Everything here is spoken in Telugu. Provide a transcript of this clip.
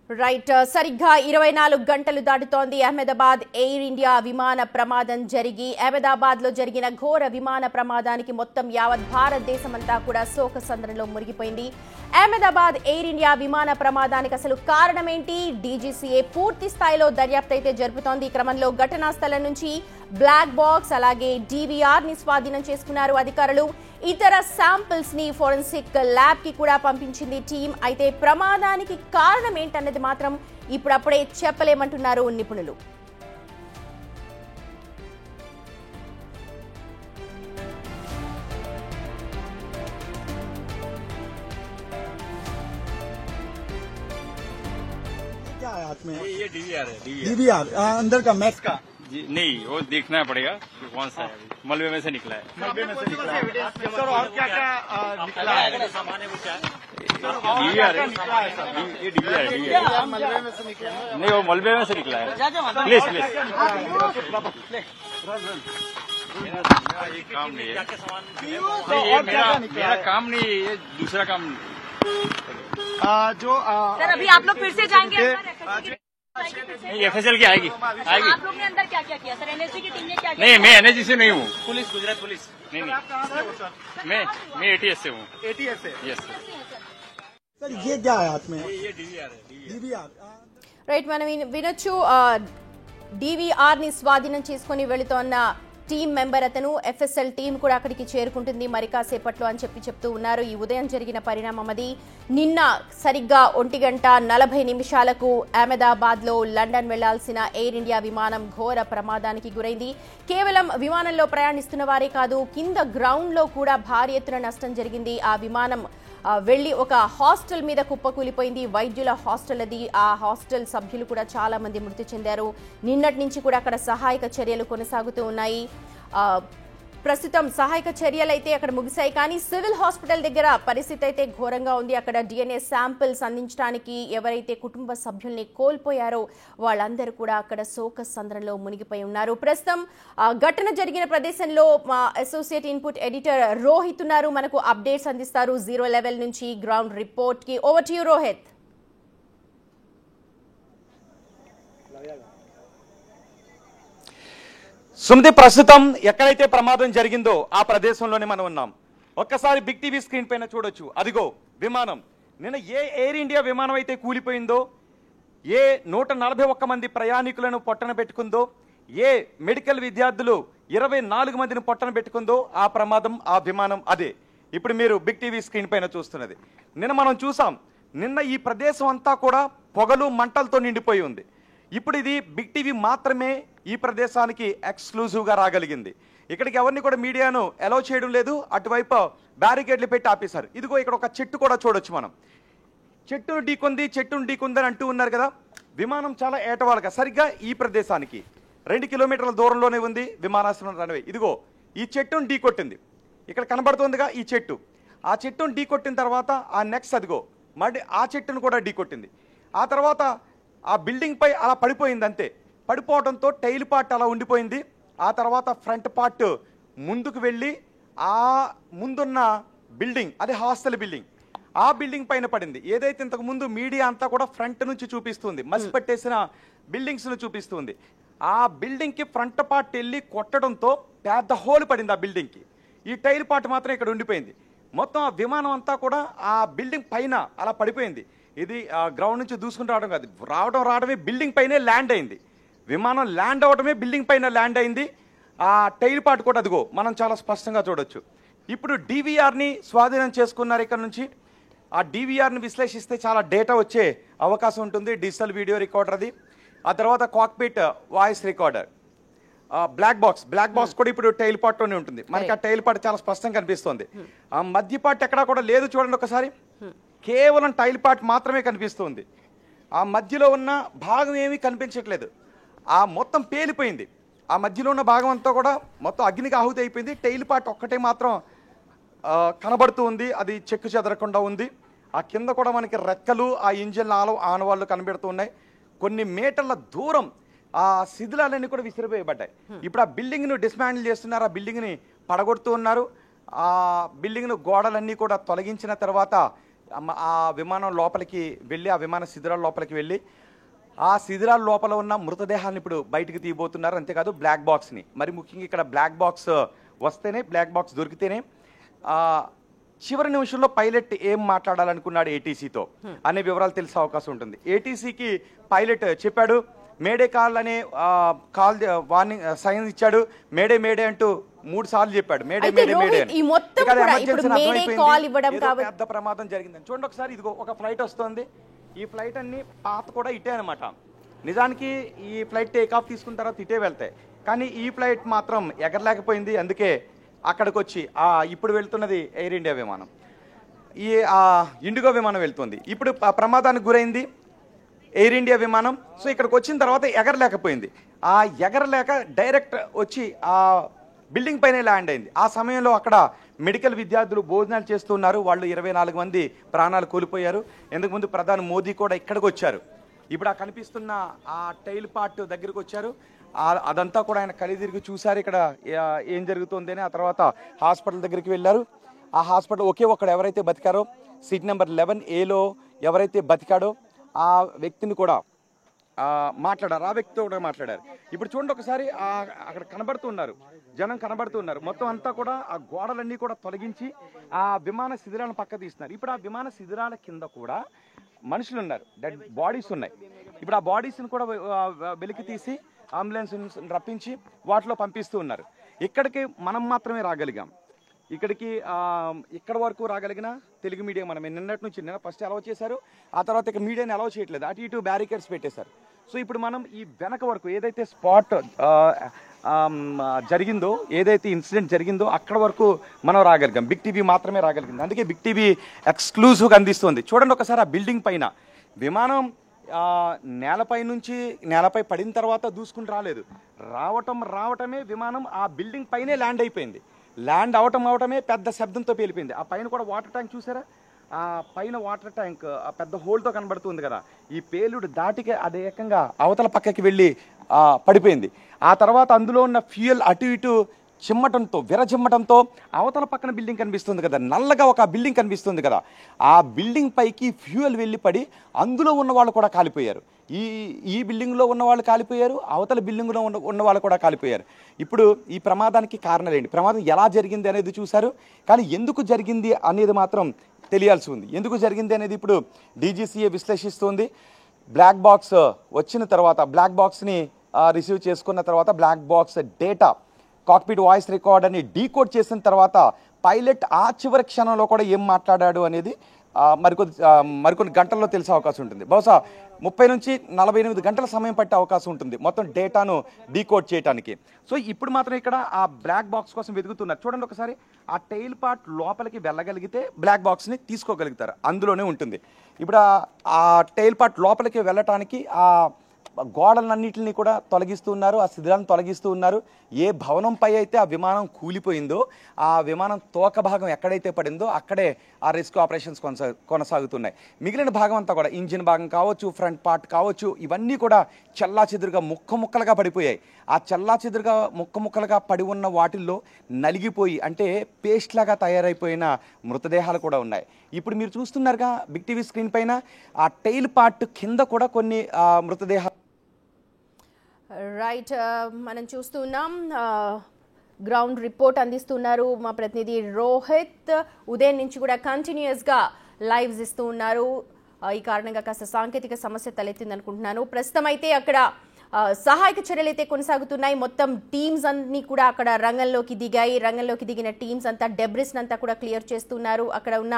రైట్ సరిగ్గా 24 గంటలు దాటుతోంది అహ్మదాబాద్ ఎయిర్ ఇండియా విమాన ప్రమాదం జరిగి అహ్మదాబాద్ లో జరిగిన ఘోర విమాన ప్రమాదానికి మొత్తం యావత్ భారతదేశమంతా కూడా శోకసంద్రంలో మునిగిపోయింది. అహ్మదాబాద్ ఎయిర్ ఇండియా విమాన ప్రమాదానికి అసలు కారణమేంటి? డీజీసీఏ పూర్తి స్థాయిలో దర్యాప్తు అయితే జరుపుతోంది. ఈ క్రమంలో ఘటనా స్థలం నుంచి బ్లాక్ బాక్స్ అలాగే డీవీఆర్ ని స్వాధీనం చేసుకున్నారు అధికారులు. ఇతర శాంపిల్స్ ని ఫోరెన్సిక్ ల్యాబ్ కి కూడా పంపించింది టీం. అయితే ప్రమాదానికి కారణం ఏంటన్నది మాత్రం ఇప్పుడప్పుడే చెప్పలేమంటున్నారు నిపుణులు. ये डीवीआर है। डीवीआर अंदर का मैक्स का नहीं, वो देखना पड़ेगा कि कौन सा है। मलबे में से निकला है। मलबे में से निकला है। सर और क्या क्या निकला है? सामान है वो क्या है? डीवीआर है। ये डीवीआर है। मलबे में से निकला है? नहीं, वो मलबे में से निकला है। प्लीज प्लीज ये काम नहीं है। नहीं, ये मेरा काम नहीं है, ये दूसरा काम जो सर अभी आप लोग फिर से जाएंगे एफएसएल की आएगी। आप लोग ने अंदर क्या क्या किया सर? एनएसजी की टीम ने क्या किया? नहीं, मैं एनएसजी से नहीं हूँ। Police, Gujarat police. नहीं, मैं एटीएस से हूँ। एटीएस से? यस सर ये क्या है हाथ में? ये डीवीआर है। डीवीआर రైట్ మనం వినొచ్చు. డీవీఆర్ ని స్వాధీనం చేసుకుని వెళుతోన్న టీం మెంబర్ అతను ఎఫ్ఎస్ఎల్ టీం కూడా అక్కడికి చేరుకుంటుంది మరి కాసేపట్లో అని చెప్తూ ఉన్నారు. ఈ ఉదయం జరిగిన పరిణామం అది. నిన్న సరిగ్గా 1:40 అహ్మదాబాద్ లో లండన్ వెళ్లాల్సిన ఎయిర్ ఇండియా విమానం ఘోర ప్రమాదానికి గురైంది. కేవలం విమానంలో ప్రయాణిస్తున్న వారే కాదు, కింద గ్రౌండ్ లో కూడా భారీ ఎత్తున నష్టం జరిగింది. ఆ విమానం వెళ్లి ఒక హాస్టల్ మీద కుప్పకూలిపోయింది. వైద్యుల హాస్టల్ అది. ఆ హాస్టల్ సభ్యులు కూడా చాలా మంది మృతి చెందారు. నిన్నటి నుంచి కూడా అక్కడ సహాయక చర్యలు కొనసాగుతూ ఉన్నాయి. ప్రస్తుతం సహాయక చర్యలు అయితే అక్కడ ముగిశాయి. కానీ సివిల్ హాస్పిటల్ దగ్గర పరిస్థితి అయితే ఘోరంగా ఉంది. అక్కడ డిఎన్ఏ శాంపిల్స్ అందించడానికి ఎవరైతే కుటుంబ సభ్యుల్ని కోల్పోయారో వాళ్ళందరూ కూడా అక్కడ శోక సంద్రంలో మునిగిపోయి ఉన్నారు. ప్రస్తుతం ఘటన జరిగిన ప్రదేశంలో మా అసోసియేట్ ఇన్పుట్ ఎడిటర్ రోహిత్ ఉన్నారు. మనకు అప్డేట్స్ అందిస్తారు జీరో లెవెల్ నుంచి గ్రౌండ్ రిపోర్ట్ కి. Over to you Rohit. Sumathi, ప్రస్తుతం ఎక్కడైతే ప్రమాదం జరిగిందో ఆ ప్రదేశంలోనే మనం ఉన్నాం. ఒక్కసారి బిగ్ టీవీ స్క్రీన్ పైన చూడొచ్చు. అదిగో విమానం. నిన్న ఏ ఎయిర్ ఇండియా విమానం అయితే కూలిపోయిందో, ఏ 141 మంది ప్రయాణికులను పొట్టన పెట్టుకుందో, ఏ మెడికల్ విద్యార్థులు 24 మందిని పొట్టన పెట్టుకుందో ఆ ప్రమాదం, ఆ విమానం అదే ఇప్పుడు మీరు బిగ్ టీవీ స్క్రీన్ పైన చూస్తున్నది. నిన్న మనం చూసాం. నిన్న ఈ ప్రదేశం అంతా కూడా పొగలు మంటలతో నిండిపోయి ఉంది. ఇప్పుడు ఇది బిగ్ టీవీ మాత్రమే ఈ ప్రదేశానికి ఎక్స్క్లూజివ్గా రాగలిగింది. ఇక్కడికి ఎవరిని కూడా మీడియాను అలౌ చేయడం లేదు. అటువైపు బ్యారికేడ్లు పెట్టి ఆపేశారు. ఇదిగో ఇక్కడ ఒక చెట్టు కూడా చూడొచ్చు మనం. చెట్టును ఢీకొందని అంటూ ఉన్నారు కదా. విమానం చాలా ఏటవాలుగా సరిగ్గా ఈ ప్రదేశానికి 2 కిలోమీటర్ల దూరంలోనే ఉంది విమానాశ్రయం రన్వే. ఇదిగో ఈ చెట్టును ఢీకొట్టింది. ఇక్కడ కనబడుతుందిగా ఈ చెట్టు. ఆ చెట్టును ఢీకొట్టిన తర్వాత ఆ నెక్స్ట్ అదిగో మళ్ళీ ఆ చెట్టును కూడా ఢీకొట్టింది. ఆ తర్వాత ఆ బిల్డింగ్ పై అలా పడిపోయింది. అంతే, పడిపోవడంతో టైల్ పార్ట్ అలా ఉండిపోయింది. ఆ తర్వాత ఫ్రంట్ పార్ట్ ముందుకు వెళ్ళి ఆ ముందున్న బిల్డింగ్, అది హాస్టల్ బిల్డింగ్, ఆ బిల్డింగ్ పైన పడింది. ఏదైతే ఇంతకు ముందు మీడియా అంతా కూడా ఫ్రంట్ నుంచి చూపిస్తుంది, మసి పట్టేసిన బిల్డింగ్స్ను చూపిస్తుంది. ఆ బిల్డింగ్కి ఫ్రంట్ పార్ట్ వెళ్ళి కొట్టడంతో పెద్ద హోల్ పడింది ఆ బిల్డింగ్కి. ఈ టైల్ పార్ట్ మాత్రం ఇక్కడ ఉండిపోయింది. మొత్తం ఆ విమానం అంతా కూడా ఆ బిల్డింగ్ పైన అలా పడిపోయింది. ఇది గ్రౌండ్ నుంచి దూసుకుని రావడం కాదు, రావడమే బిల్డింగ్ పైనే ల్యాండ్ అయింది. విమానం ల్యాండ్ అవడమే బిల్డింగ్ పైన ల్యాండ్ అయింది. ఆ టైల్ పార్ట్ కూడా అదిగో మనం చాలా స్పష్టంగా చూడొచ్చు. ఇప్పుడు డీవీఆర్ని స్వాధీనం చేసుకున్నారు ఇక్కడ నుంచి. ఆ డీవీఆర్ని విశ్లేషిస్తే చాలా డేటా వచ్చే అవకాశం ఉంటుంది. డిజిటల్ వీడియో రికార్డర్ అది. ఆ తర్వాత cockpit voice recorder, black box కూడా ఇప్పుడు టైల్ పార్ట్లోనే ఉంటుంది. మనకి ఆ టైల్ పార్ట్ చాలా స్పష్టంగా కనిపిస్తుంది. ఆ మధ్య పార్ట్ ఎక్కడా కూడా లేదు. చూడండి ఒకసారి, కేవలం టైల్ పార్ట్ మాత్రమే కనిపిస్తుంది. ఆ మధ్యలో ఉన్న భాగం ఏమీ కనిపించట్లేదు. ఆ మొత్తం పేలిపోయింది. ఆ మధ్యలో ఉన్న భాగం అంతా కూడా మొత్తం అగ్నికి ఆహుతి అయిపోయింది. టైల్ పార్ట్ ఒక్కటే మాత్రం కనబడుతూ ఉంది. అది చెక్కు చెదరకుండా ఉంది. ఆ కింద కూడా మనకి రెక్కలు, ఆ ఇంజిన్ ఆనవాళ్ళు కనబడుతూ ఉన్నాయి. కొన్ని మీటర్ల దూరం ఆ శిథిలాలన్నీ కూడా విసిరివేయబడ్డాయి. ఇప్పుడు ఆ బిల్డింగ్ను డిస్మాండిల్ చేస్తున్నారు. ఆ బిల్డింగ్ని పడగొడుతూ ఉన్నారు. ఆ బిల్డింగ్ను గోడలన్నీ కూడా తొలగించిన తర్వాత ఆ విమానం లోపలికి వెళ్ళి ఆ విమాన శిథిరాల లోపలికి వెళ్ళి ఆ శిథిరాల లోపల ఉన్న మృతదేహాన్ని ఇప్పుడు బయటికి తీయబోతున్నారు. అంతేకాదు బ్లాక్ బాక్స్ని, మరి ముఖ్యంగా ఇక్కడ బ్లాక్ బాక్స్ వస్తేనే, బ్లాక్ బాక్స్ దొరికితేనే చివరి నిమిషంలో పైలట్ ఏం మాట్లాడాలనుకున్నాడు ఏటీసీతో అనే వివరాలు తెలిసే అవకాశం ఉంటుంది. ఏటీసీకి పైలట్ చెప్పాడు, మేడే కాల్ అనే కాల్ వార్నింగ్ సైన్ ఇచ్చాడు, మేడే మేడే అంటూ 3 సార్లు చెప్పాడు, మేడే మేడే మేడే అని. పెద్ద ప్రమాదం జరిగిందని చూడండి ఒకసారి. ఇదిగో ఒక ఫ్లైట్ వస్తుంది, ఈ ఫ్లైట్ అన్ని పాత కూడా ఇటే అనమాట. నిజానికి ఈ ఫ్లైట్ టేక్ ఆఫ్ తీసుకున్న తర్వాత ఇటే వెళ్తాయి, కానీ ఈ ఫ్లైట్ మాత్రం ఎగరలేకపోయింది. అందుకే అక్కడికి వచ్చి ఇప్పుడు వెళ్తున్నది ఎయిర్ ఇండియా విమానం, ఈ ఇండిగో విమానం వెళ్తుంది. ఇప్పుడు ప్రమాదానికి గురైంది ఎయిర్ ఇండియా విమానం. సో ఇక్కడికి వచ్చిన తర్వాత ఎగరలేకపోయింది, ఆ ఎగరలేక డైరెక్ట్ వచ్చి ఆ బిల్డింగ్ పైనే ల్యాండ్ అయింది. ఆ సమయంలో అక్కడ మెడికల్ విద్యార్థులు భోజనాలు చేస్తున్నారు, వాళ్ళు 24 మంది ప్రాణాలు కోల్పోయారు. ఎందుకు ముందు ప్రధాని మోదీ కూడా ఇక్కడికి వచ్చారు. ఇప్పుడు ఆ కనిపిస్తున్న ఆ టైల్ పార్ట్ దగ్గరికి వచ్చారు, అదంతా కూడా ఆయన కలిదిరిగి చూశారు ఇక్కడ ఏం జరుగుతుంది అని. ఆ తర్వాత హాస్పిటల్ దగ్గరికి వెళ్ళారు. ఆ హాస్పిటల్ ఒకే ఒక్కడు ఎవరైతే బతికారో, సీట్ నెంబర్ 11Aలో ఎవరైతే బతికాడో ఆ వ్యక్తిని కూడా మాట్లాడారు, ఆ వ్యక్తితో కూడా మాట్లాడారు. ఇప్పుడు చూడండి ఒకసారి, అక్కడ కనబడుతున్నారు, జనం కనబడుతున్నారు. మొత్తం అంతా కూడా ఆ గోడలన్నీ కూడా తొలగించి ఆ విమాన శిథిరాలను పక్క తీస్తున్నారు. ఇప్పుడు ఆ విమాన శిథిరాల కింద కూడా మనుషులు ఉన్నారు, డెడ్ బాడీస్ ఉన్నాయి. ఇప్పుడు ఆ బాడీస్ని కూడా వెలికి తీసి అంబులెన్స్ రప్పించి వాటిలో పంపిస్తూ ఉన్నారు. ఇక్కడికి మనం మాత్రమే రాగలిగాం, ఇక్కడికి ఇక్కడ వరకు రాగలిగిన తెలుగు మీడియా మనమే. నిన్నటి నుంచి నిన్న ఫస్ట్ అలౌ చేశారు, ఆ తర్వాత ఇక్కడ మీడియాని అలౌ చేయట్లేదు, అటు ఇటు బ్యారికేడ్స్ పెట్టేశారు. సో ఇప్పుడు మనం ఈ వెనక వరకు ఏదైతే స్పాట్ జరిగిందో, ఏదైతే ఇన్సిడెంట్ జరిగిందో అక్కడ వరకు మనం రాగలిగాం. బిగ్ టీవీ మాత్రమే రాగలిగింది, అందుకే బిగ్ టీవీ ఎక్స్క్లూజివ్గా అందిస్తుంది. చూడండి ఒకసారి, ఆ బిల్డింగ్ పైన విమానం నేలపై నుంచి నేలపై పడిన తర్వాత దూసుకుని రాలేదు, రావటమే విమానం ఆ బిల్డింగ్ పైనే ల్యాండ్ అయిపోయింది. ల్యాండ్ అవటమే పెద్ద శబ్దంతో పేలిపోయింది. ఆ పైన కూడా వాటర్ ట్యాంక్ చూసారా, ఆ పైన వాటర్ ట్యాంక్ ఆ పెద్ద హోల్తో కనబడుతుంది కదా, ఈ పేలుడు దాటికి అది ఏకంగా అవతల పక్కకి వెళ్ళి పడిపోయింది. ఆ తర్వాత అందులో ఉన్న ఫ్యూయల్ అటు ఇటు చిమ్మటంతో, విరచిమ్మటంతో అవతల పక్కన బిల్డింగ్ కనిపిస్తుంది కదా, నల్లగా ఒక బిల్డింగ్ కనిపిస్తుంది కదా, ఆ బిల్డింగ్ పైకి ఫ్యూయల్ వెళ్ళి పడి అందులో ఉన్న వాళ్ళు కూడా కాలిపోయారు. ఈ బిల్డింగ్లో ఉన్న వాళ్ళు కాలిపోయారు, అవతల బిల్డింగ్లో ఉన్న వాళ్ళు కూడా కాలిపోయారు. ఇప్పుడు ఈ ప్రమాదానికి కారణాలు ఏంటి, ప్రమాదం ఎలా జరిగింది అనేది చూశారు, కానీ ఎందుకు జరిగింది అనేది మాత్రం తెలియాల్సి ఉంది. ఎందుకు జరిగింది అనేది ఇప్పుడు డీజీసీఏ విశ్లేషిస్తుంది. బ్లాక్ బాక్స్ వచ్చిన తర్వాత, బ్లాక్ బాక్స్ని రిసీవ్ చేసుకున్న తర్వాత, black box data cockpit voice record అని డీకోడ్ చేసిన తర్వాత పైలట్ ఆ చివరి క్షణంలో కూడా ఏం మాట్లాడాడు అనేది మరికొన్ని గంటల్లో తెలిసే అవకాశం ఉంటుంది. బహుశా 30 నుంచి 48 గంటల సమయం పట్టే అవకాశం ఉంటుంది మొత్తం డేటాను డీకోడ్ చేయడానికి. సో ఇప్పుడు మాత్రం ఇక్కడ ఆ బ్లాక్ బాక్స్ కోసం వెతుకుతున్నారు. చూడండి ఒకసారి, ఆ టైల్ పార్ట్ లోపలికి వెళ్ళగలిగితే బ్లాక్ బాక్స్ని తీసుకోగలుగుతారు, అందులోనే ఉంటుంది. ఇప్పుడు ఆ టైల్ పార్ట్ లోపలికి వెళ్ళటానికి ఆ గోడలన్నింటినీ కూడా తొలగిస్తూ ఉన్నారు, ఆ శిథిరాలను తొలగిస్తూ ఉన్నారు. ఏ భవనంపై అయితే ఆ విమానం కూలిపోయిందో, ఆ విమానం తోక భాగం ఎక్కడైతే పడిందో అక్కడే ఆ రెస్క్యూ ఆపరేషన్స్ కొనసాగుతున్నాయి. మిగిలిన భాగం అంతా కూడా, ఇంజిన్ భాగం కావచ్చు, ఫ్రంట్ పార్ట్ కావచ్చు, ఇవన్నీ కూడా చెల్లాచెదురుగా ముక్కలుగా పడిపోయాయి. ఆ చెల్లాచెదురుగా ముక్కలుగా పడి ఉన్న వాటిల్లో నలిగిపోయి, అంటే పేస్ట్ లాగా తయారైపోయిన మృతదేహాలు కూడా ఉన్నాయి. ఇప్పుడు మీరు చూస్తున్నారుగా బిగ్ టీవీ స్క్రీన్ పైన, ఆ టైల్ పార్ట్ కింద కూడా కొన్ని మృతదేహాలు. రైట్, మనం చూస్తున్నాం, గ్రౌండ్ రిపోర్ట్ అందిస్తున్నారు మా ప్రతినిధి రోహిత్. ఉదయం నుంచి కూడా కంటిన్యూస్గా లైవ్స్ ఇస్తూ ఉన్నారు. ఈ కారణంగా కాస్త సాంకేతిక సమస్య తలెత్తింది అనుకుంటున్నాను. ప్రస్తుతం అయితే అక్కడ సహాయక చర్యలు అయితే కొనసాగుతున్నాయి. మొత్తం టీమ్స్ అన్ని కూడా అక్కడ రంగంలోకి దిగాయి. రంగంలోకి దిగిన టీమ్స్ అంతా డెబ్రిస్ అంతా కూడా క్లియర్ చేస్తున్నారు. అక్కడ ఉన్న